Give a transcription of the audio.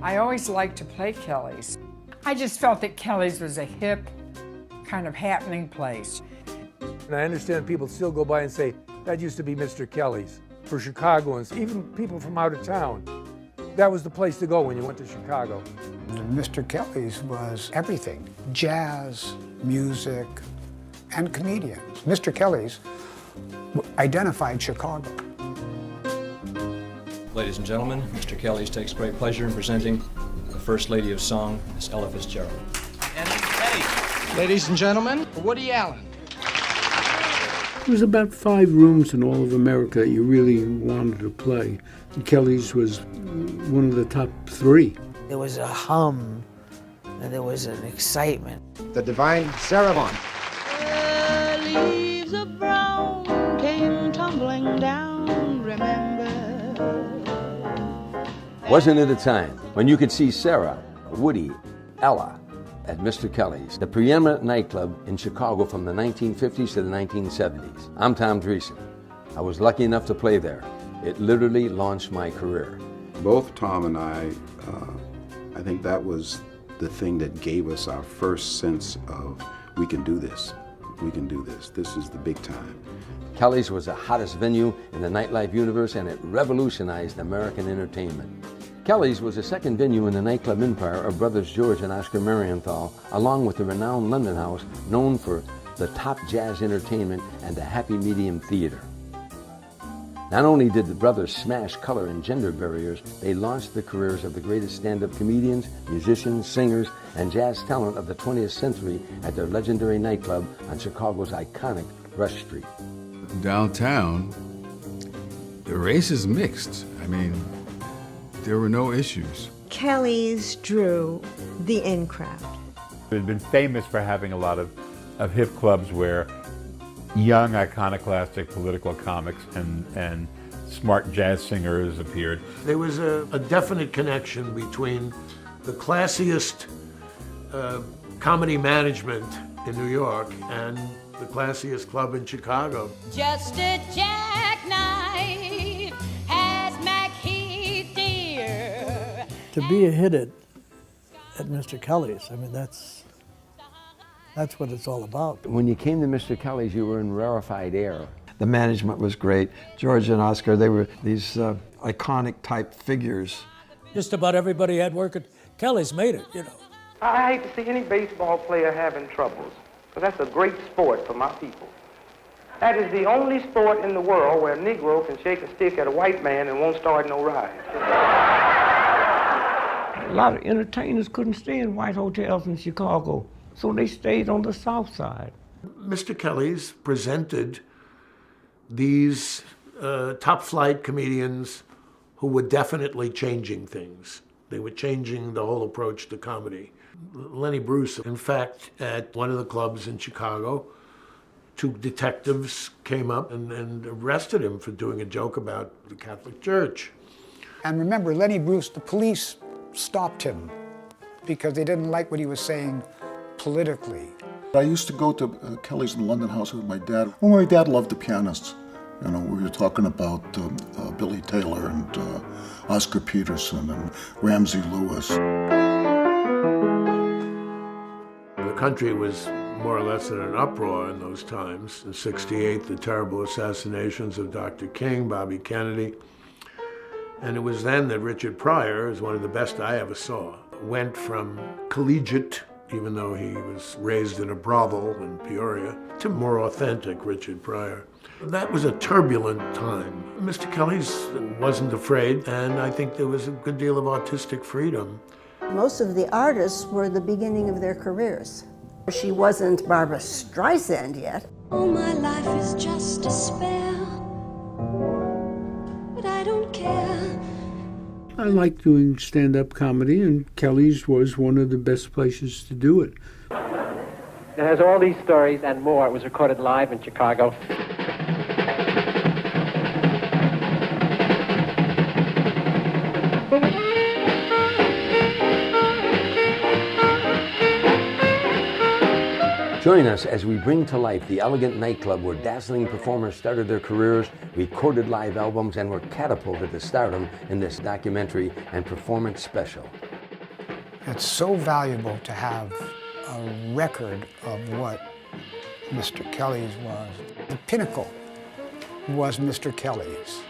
I always liked to play Kelly's. I just felt that Kelly's was a hip, kind of happening place. And I understand people still go by and say, that used to be Mr. Kelly's. For Chicagoans, even people from out of town, that was the place to go when you went to Chicago. Mr. Kelly's was everything: jazz, music, and comedians. Mr. Kelly's identified Chicago. Ladies and gentlemen, Mr. Kelly's takes great pleasure in presenting the First Lady of Song, Miss Ella Fitzgerald. And Eddie. Ladies and gentlemen, Woody Allen. There was about 5 rooms in all of America that you really wanted to play. And Kelly's was one of the top 3. There was a hum, and there was an excitement. The Divine Saravan. The leaves of brown came tumbling down, remember. Wasn't it a time when you could see Sarah, Woody, Ella at Mr. Kelly's, the preeminent nightclub in Chicago from the 1950s to the 1970s? I'm Tom Dreesen. I was lucky enough to play there. It literally launched my career. Both Tom and I think that was the thing that gave us our first sense of, we can do this. We can do this. This is the big time. Kelly's was the hottest venue in the nightlife universe, and it revolutionized American entertainment. Kelly's was the second venue in the nightclub empire of brothers George and Oscar Marienthal, along with the renowned London House, known for the top jazz entertainment and the Happy Medium Theater. Not only did the brothers smash color and gender barriers, they launched the careers of the greatest stand-up comedians, musicians, singers, and jazz talent of the 20th century at their legendary nightclub on Chicago's iconic Rush Street. Downtown, the race is mixed. I mean, there were no issues. Kelly's drew the in crowd. It had been famous for having a lot of hip clubs where young iconoclastic political comics and smart jazz singers appeared. There was a definite connection between the classiest comedy management in New York and the classiest club in Chicago. Just a jackknife has McHeath dear. To be a hit at Mr. Kelly's, I mean, that's what it's all about. When you came to Mr. Kelly's, you were in rarefied air. The management was great. George and Oscar, they were these iconic type figures. Just about everybody had work at Kelly's made it, you know. I hate to see any baseball player having troubles, because that's a great sport for my people. That is the only sport in the world where a Negro can shake a stick at a white man and won't start no riot. A lot of entertainers couldn't stay in white hotels in Chicago, so they stayed on the South Side. Mr. Kelly's presented these top-flight comedians who were definitely changing things. They were changing the whole approach to comedy. Lenny Bruce, in fact, at one of the clubs in Chicago, 2 detectives came up and arrested him for doing a joke about the Catholic Church. And remember, Lenny Bruce, the police stopped him because they didn't like what he was saying politically. I used to go to Kelly's in the London House with my dad. Well, my dad loved the pianists. You know, we were talking about Billy Taylor and Oscar Peterson and Ramsey Lewis. The country was more or less in an uproar in those times. In '68, the terrible assassinations of Dr. King, Bobby Kennedy. And it was then that Richard Pryor, is one of the best I ever saw, went from collegiate, even though he was raised in a brothel in Peoria, to more authentic Richard Pryor. That was a turbulent time. Mr. Kelly's wasn't afraid, and I think there was a good deal of artistic freedom. Most of the artists were the beginning of their careers. She wasn't Barbra Streisand yet. Oh, my life is just a spell, but I don't care. I like doing stand-up comedy, and Kelly's was one of the best places to do it. It has all these stories and more. It was recorded live in Chicago. Join us as we bring to life the elegant nightclub where dazzling performers started their careers, recorded live albums, and were catapulted to stardom in this documentary and performance special. It's so valuable to have a record of what Mr. Kelly's was. The pinnacle was Mr. Kelly's.